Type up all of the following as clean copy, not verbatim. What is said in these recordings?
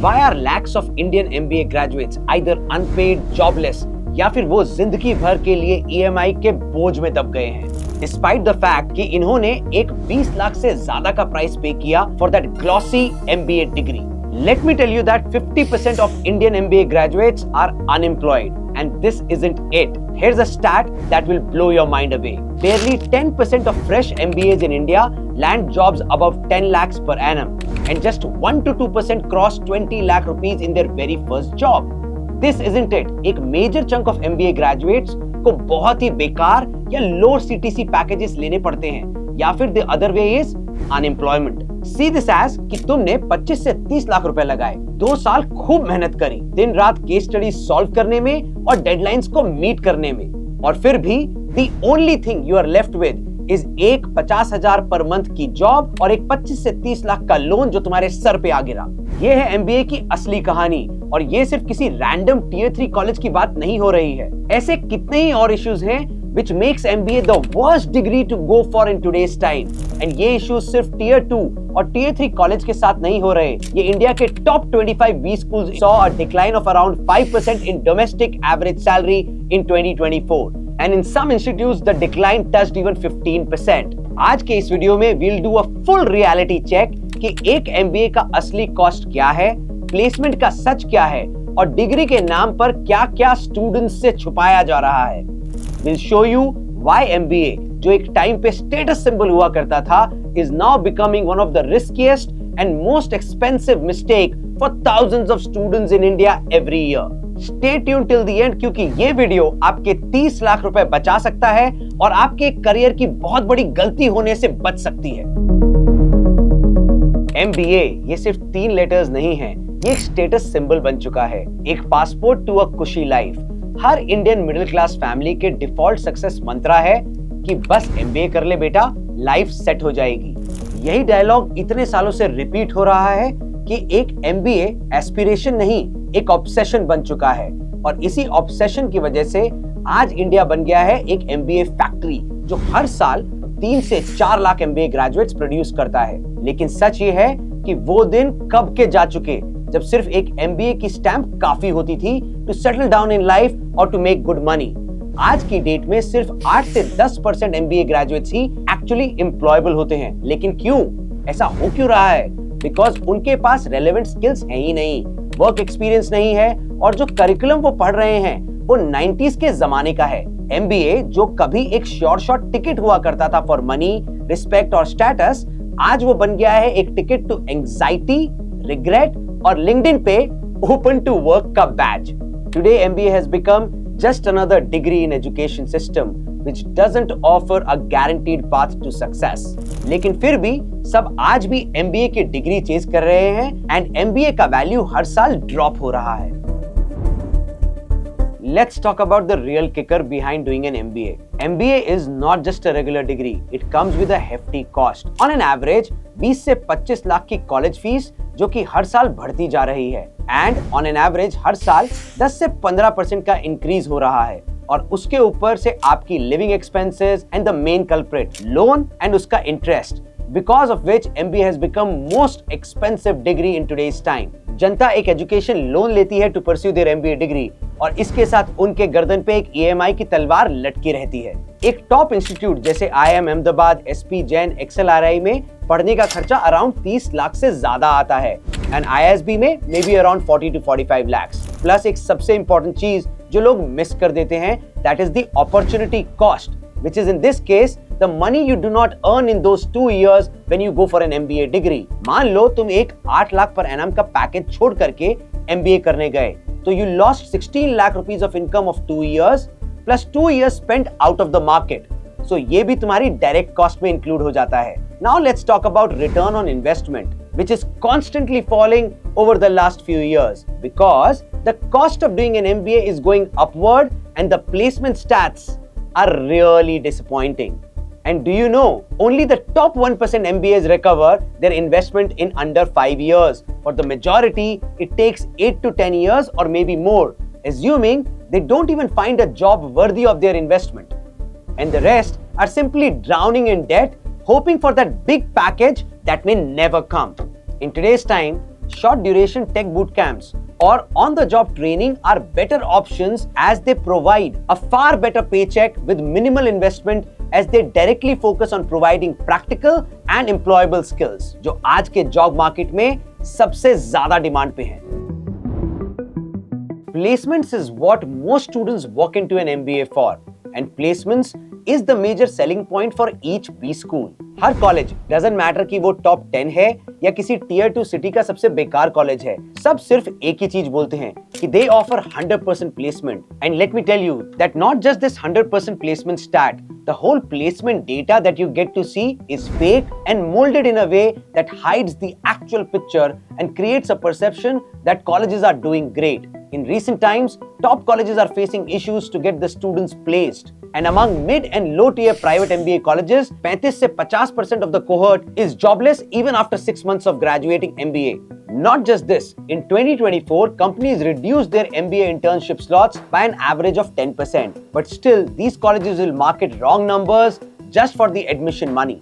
Why are lakhs of Indian MBA graduates either unpaid, jobless या फिर वो जिंदगी भर के लिए EMI के बोझ में दब गए हैं? Despite the fact कि इन्होंने एक 20 लाख से ज्यादा का प्राइस पे किया for that glossy MBA degree. Let me tell you that 50% of Indian MBA graduates are unemployed. And this isn't it. Here's a stat that will blow your mind away. Barely 10% of fresh MBAs in India land jobs above 10 lakhs per annum. And just 1 to 2% cross 20 lakh rupees in their very first job. This isn't it. एक major chunk of MBA graduates को बहुत ही बेकार या low CTC packages लेने पड़ते हैं या फिर the other way is unemployment. See this as कि तुमने 25 से 30 लाख रुपए लगाए, 2 साल खूब मेहनत करी, दिन रात केस स्टडी सॉल्व करने में और डेडलाइंस को मीट करने में, और फिर भी the only thing you are left with is एक 50,000 पर मंथ की जॉब और एक 25 से 30 लाख का लोन जो तुम्हारे सर पे आ गिरा। ये है MBA की असली कहानी, और ये सिर्फ किसी रैंडम टियर 3 कॉलेज की बात नहीं हो रही है। ऐसे कितने ही और इश्यूज हैं which makes MBA the worst degree to go for in today's time. And ये issues सिर्फ Tier 2 और Tier 3 कॉलेज के साथ नहीं हो रहे। ये इंडिया के top 25 B schools saw a decline of around 5% in domestic average salary in 2024. And in some institutes, the decline touched even 15%. आज के इस वीडियो में we'll do a full reality check कि एक MBA का असली कॉस्ट क्या है, प्लेसमेंट का सच क्या है, और डिग्री के नाम पर क्या-क्या स्टूडेंट्स से छुपाया जा रहा है। We'll show you why MBA, जो एक टाइम पे स्टेटस सिंबल हुआ करता था, is now becoming one of the riskiest and most expensive mistake for thousands of students in India every year. Stay tuned till the end क्योंकि ये video आपके 30 लाख रुपए बचा सकता है और आपके करियर की बहुत बड़ी गलती होने से बच सकती है। MBA ये सिर्फ 3 लेटर्स नहीं है, ये एक स्टेटस सिंबल बन चुका है, एक पासपोर्ट टू अ खुशी लाइफ। हर इंडियन मिडिल क्लास फैमिली के डिफॉल्ट सक्सेस मंत्रा है कि बस MBA कर ले बेटा, लाइफ सेट हो जाएगी। यही डायलॉग इतने सालों से रिपीट हो रहा है कि एक MBA एस्पिरेशन नहीं, एक ऑब्सेशन बन चुका है, और इसी ऑब्सेशन की वजह से आज इंडिया बन गया है एक MBA फैक्ट्री जो हर साल 3 से 4 लाख MBA ग्रेजुएट्स प्रोड्यूस करता है। लेकिन सच ये है कि वो दिन कब के जा चुके जब सिर्फ एक MBA की स्टैंप काफी होती थी to settle down in life और टू मेक गुड मनी। आज की डेट में सिर्फ 8 से 10% MBA ग्रेजुएट्स ही एक्चुअली एम्प्लॉयबल होते हैं। लेकिन क्यों? ऐसा हो क्यों रहा है? बिकॉज उनके पास रेलेवेंट स्किल्स है ही नहीं, वर्क एक्सपीरियंस नहीं है, और जो करिकुलम वो पढ़ रहे हैं वो 90s के जमाने का है। MBA जो कभी एक शॉर्ट टिकट हुआ करता था फॉर मनी, रिस्पेक्ट और स्टेटस, आज वो बन गया है एक टिकट टू एंजाइटी, रिग्रेट और लिंक्डइन पे ओपन टू वर्क का Baij. Today MBA has become just another degree in education system which doesn't offer a guaranteed path to success. लेकिन फिर भी सब आज भी MBA की डिग्री चेज कर रहे हैं and MBA का वैल्यू हर साल ड्रॉप हो रहा है। Let's talk about the real kicker behind doing an MBA. MBA is not just a regular degree. It comes with a hefty cost. On an average, 20 से 25 लाख की कॉलेज फीस जो कि हर साल बढ़ती जा रही है, एंड ऑन एन एवरेज हर साल 10 से 15% का इंक्रीज हो रहा है, और उसके ऊपर से आपकी living expenses and the main culprit loan and उसका interest, because of which MBA has become most expensive degree in today's time. जनता एक एजुकेशन लोन लेती है to pursue their MBA degree, और इसके साथ उनके गर्दन पे एक EMI की तलवार लटकी रहती है। एक टॉप इंस्टीट्यूट जैसे IIM Ahmedabad, SP Jain, XLRI में पढ़ने का खर्चा अराउंड 30 लाख से ज्यादा आता है, एंड ISB में may be around 40 to 45 lakhs। Plus एक सबसे इंपॉर्टेंट चीज जो लोग मिस कर देते हैं, that is the opportunity cost, which is in this case the money you do not earn in those 2 years when you go for an MBA degree. मान लो तुम एक 8 लाख पर एनम का पैकेज छोड़ करके MBA करने गए, तो you lost 16 lakh rupees of income of 2 years plus 2 years spent out of the market. So ये भी तुम्हारी डायरेक्ट कॉस्ट में इंक्लूड हो जाता है। Now let's talk about return on investment, which is constantly falling over the last few years because the cost of doing an MBA is going upward and the placement stats are really disappointing. And do you know, only the top 1% MBAs recover their investment in under 5 years. For the majority, it takes 8 to 10 years or maybe more, assuming they don't even find a job worthy of their investment. And the rest are simply drowning in debt, hoping for that big package that may never come. In today's time, short duration tech boot camps or on the job training are better options as they provide a far better paycheck with minimal investment as they directly focus on providing practical and employable skills जो आज के job market में सबसे ज्यादा demand पे हैं। Placements is what most students walk into an MBA for, and placements is the major selling point for each B school. Her college doesn't matter कि वो टॉप 10 है या किसी टियर 2 सिटी का सबसे बेकार कॉलेज है, सब सिर्फ एक ही चीज बोलते हैं कि they offer 100% placement. And let me tell you that not just this 100% placement stat, the whole placement data that you get to see is fake and molded in a way that hides the actual picture and creates a perception that colleges are doing great. In recent times, top colleges are facing issues to get the students placed. And among mid and low tier private MBA colleges, 35 से 50% of the cohort is jobless even after 6 months of graduating MBA. Not just this, in 2024, companies reduced their MBA internship slots by an average of 10%. But still, these colleges will market wrong numbers just for the admission money.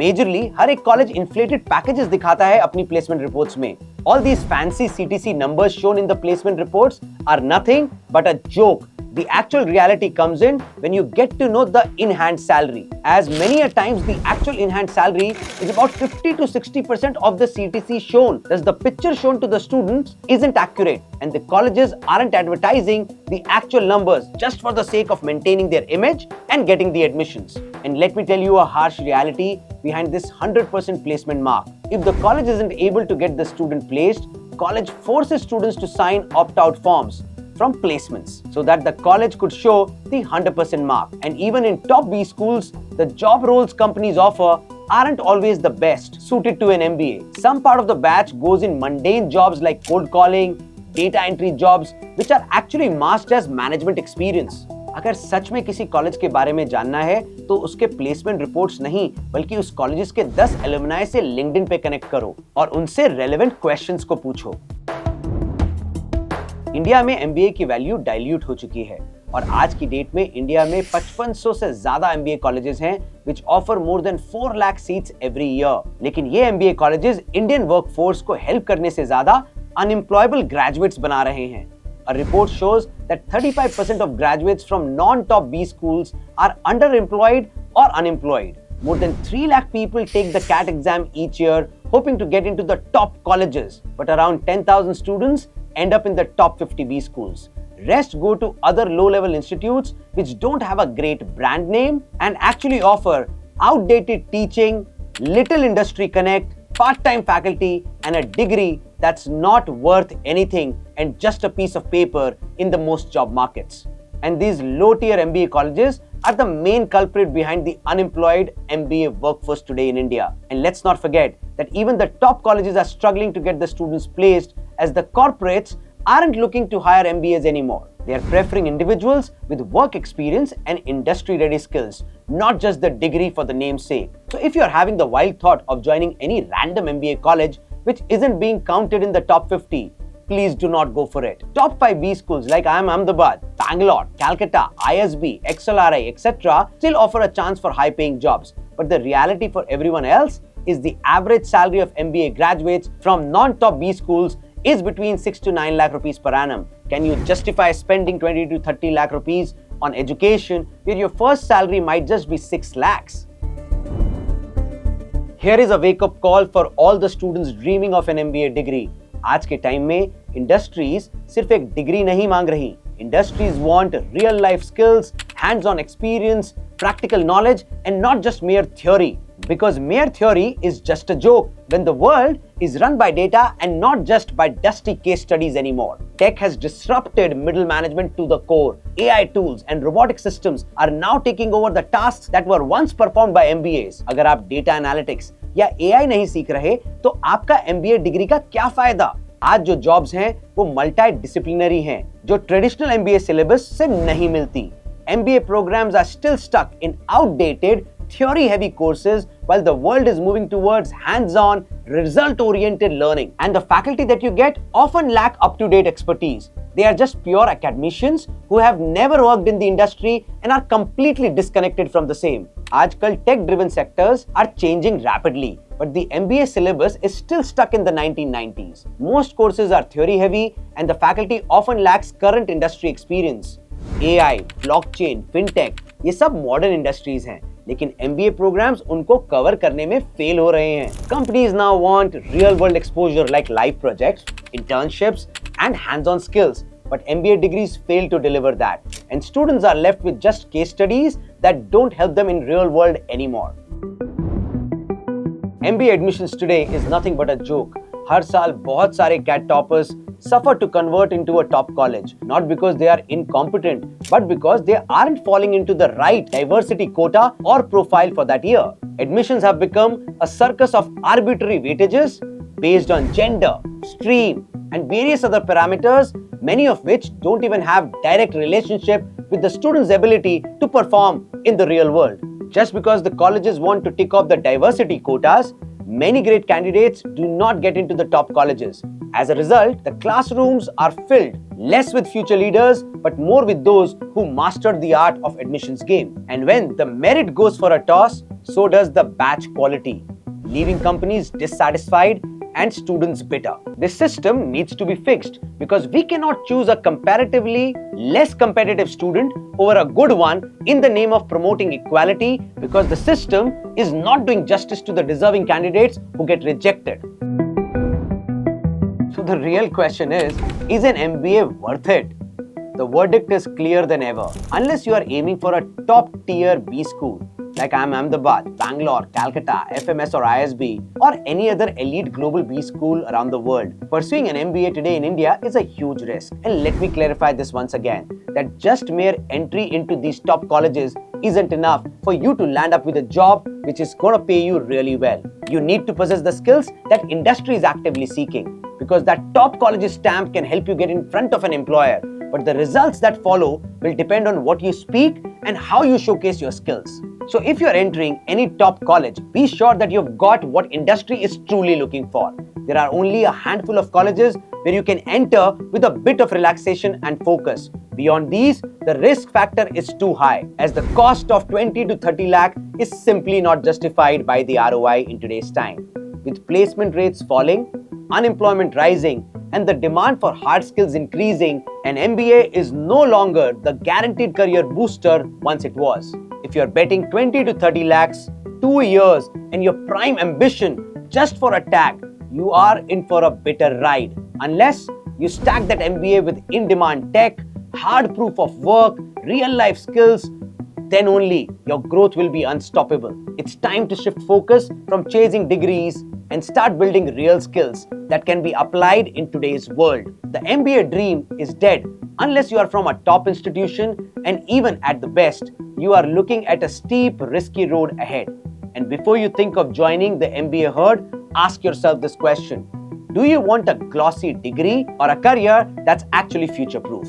Majorly, हर एक college inflated packages दिखाता है अपनी placement reports में. All these fancy CTC numbers shown in the placement reports are nothing but a joke. The actual reality comes in when you get to know the in-hand salary. As many a times the actual in-hand salary is about 50 to 60% of the CTC shown. Thus the picture shown to the students isn't accurate and the colleges aren't advertising the actual numbers just for the sake of maintaining their image and getting the admissions. And let me tell you a harsh reality behind this 100% placement mark. If the college isn't able to get the student placed, college forces students to sign opt-out forms from placements so that the college could show the 100% mark. And even in top B schools, the job roles companies offer aren't always the best suited to an MBA. Some part of the batch goes in mundane jobs like cold calling, data entry jobs, which are actually masked as management experience. अगर सच में किसी college के बारे में जानना है तो उसके प्लेसमेंट रिपोर्ट्स नहीं बल्कि उस कॉलेज के 10 एलुमनाई से लिंक्डइन पे कनेक्ट करो और उनसे रेलेवेंट क्वेश्चंस को पूछो। इंडिया में एमबीए की वैल्यू डाइल्यूट हो चुकी है और आज की डेट में इंडिया में 5500 से ज्यादा एमबीए कॉलेजेस हैं which offer more than 4 lakh seats every year. लेकिन ये एमबीए कॉलेजेस इंडियन वर्कफोर्स को हेल्प करने से ज्यादा अनएम्प्लॉयबल ग्रेजुएट्स बना रहे हैं। A report shows that 35% of graduates from non-top B schools are underemployed or unemployed. More than 3 lakh people take the CAT exam each year hoping to get into the top colleges, but around 10,000 students end up in the top 50 B schools. Rest go to other low-level institutes which don't have a great brand name and actually offer outdated teaching, little industry connect, part-time faculty, and a degree that's not worth anything and just a piece of paper in the most job markets. And these low-tier MBA colleges are the main culprit behind the unemployed MBA workforce today in India. And let's not forget that even the top colleges are struggling to get the students placed as the corporates aren't looking to hire MBAs anymore. They are preferring individuals with work experience and industry-ready skills, not just the degree for the name's sake. So if you're having the wild thought of joining any random MBA college which isn't being counted in the top 50, please do not go for it. Top 5 B schools like IIM Ahmedabad, Bangalore, Calcutta, ISB, XLRI, etc. still offer a chance for high-paying jobs. But the reality for everyone else is the average salary of MBA graduates from non-top B schools is between 6 to 9 lakh rupees per annum. Can you justify spending 20 to 30 lakh rupees on education where your first salary might just be 6 lakhs? Here is a wake-up call for all the students dreaming of an MBA degree. आज के time में industries सिर्फ एक degree नहीं मांग रही. Industries want real life skills, hands-on experience, practical knowledge, and not just mere theory. Because mere theory is just a joke when the world is run by data and not just by dusty case studies anymore. Tech has disrupted middle management to the core. AI tools and robotic systems are now taking over the tasks that were once performed by MBAs. अगर आप data analytics या AI नहीं सीख रहे तो आपका MBA degree का क्या फायदा? आज जो जॉब्स हैं वो मल्टी डिसिप्लिनरी हैं जो ट्रेडिशनल MBA सिलेबस से नहीं मिलती. MBA programs are still stuck in outdated theory-heavy courses while the world is moving towards hands-on, result-oriented learning. And the faculty that you get often lack up-to-date expertise. They are just pure academicians who have never worked in the industry and are completely disconnected from the same. आजकल tech-driven sectors are changing rapidly, but the MBA syllabus is still stuck in the 1990s. Most courses are theory-heavy and the faculty often lacks current industry experience. AI, blockchain, fintech, ये सब modern industries हैं, लेकिन MBA programs उनको cover करने में fail हो रहे हैं. Companies now want real-world exposure like live projects, internships, and hands-on skills. But MBA degrees fail to deliver that, and students are left with just case studies that don't help them in real world anymore. MBA admissions today is nothing but a joke. हर साल बहुत सारे CAT toppers suffer to convert into a top college, not because they are incompetent, but because they aren't falling into the right diversity quota or profile for that year. Admissions have become a circus of arbitrary weightages based on gender, stream, and various other parameters, many of which don't even have direct relationship with the student's ability to perform in the real world. Just because the colleges want to tick off the diversity quotas, many great candidates do not get into the top colleges. As a result, the classrooms are filled less with future leaders, but more with those who mastered the art of admissions game. And when the merit goes for a toss, so does the batch quality, leaving companies dissatisfied and students bitter. This system needs to be fixed because we cannot choose a comparatively less competitive student over a good one in the name of promoting equality, because the system is not doing justice to the deserving candidates who get rejected. So the real question is an MBA worth it? The verdict is clear than ever. Unless you are aiming for a top tier B school like IIM Ahmedabad, Bangalore, Calcutta, FMS or ISB, or any other elite global B school around the world, pursuing an MBA today in India is a huge risk. And let me clarify this once again, that just mere entry into these top colleges isn't enough for you to land up with a job which is going to pay you really well. You need to possess the skills that industry is actively seeking, because that top college stamp can help you get in front of an employer, but the results that follow will depend on what you speak and how you showcase your skills. So if you're entering any top college, be sure that you've got what industry is truly looking for. There are only a handful of colleges where you can enter with a bit of relaxation and focus. Beyond these, the risk factor is too high, as the cost of 20 to 30 lakh is simply not justified by the ROI in today's time. With placement rates falling, unemployment rising, and the demand for hard skills increasing, an MBA is no longer the guaranteed career booster once it was. If you're betting 20 to 30 lakhs, 2 years, and your prime ambition just for a tag, you are in for a bitter ride. Unless you stack that MBA with in-demand tech, hard proof of work, real-life skills, then only your growth will be unstoppable. It's time to shift focus from chasing degrees and start building real skills that can be applied in today's world. The MBA dream is dead unless you are from a top institution, and even at the best, you are looking at a steep, risky road ahead. And before you think of joining the MBA herd, ask yourself this question: do you want a glossy degree or a career that's actually future-proof?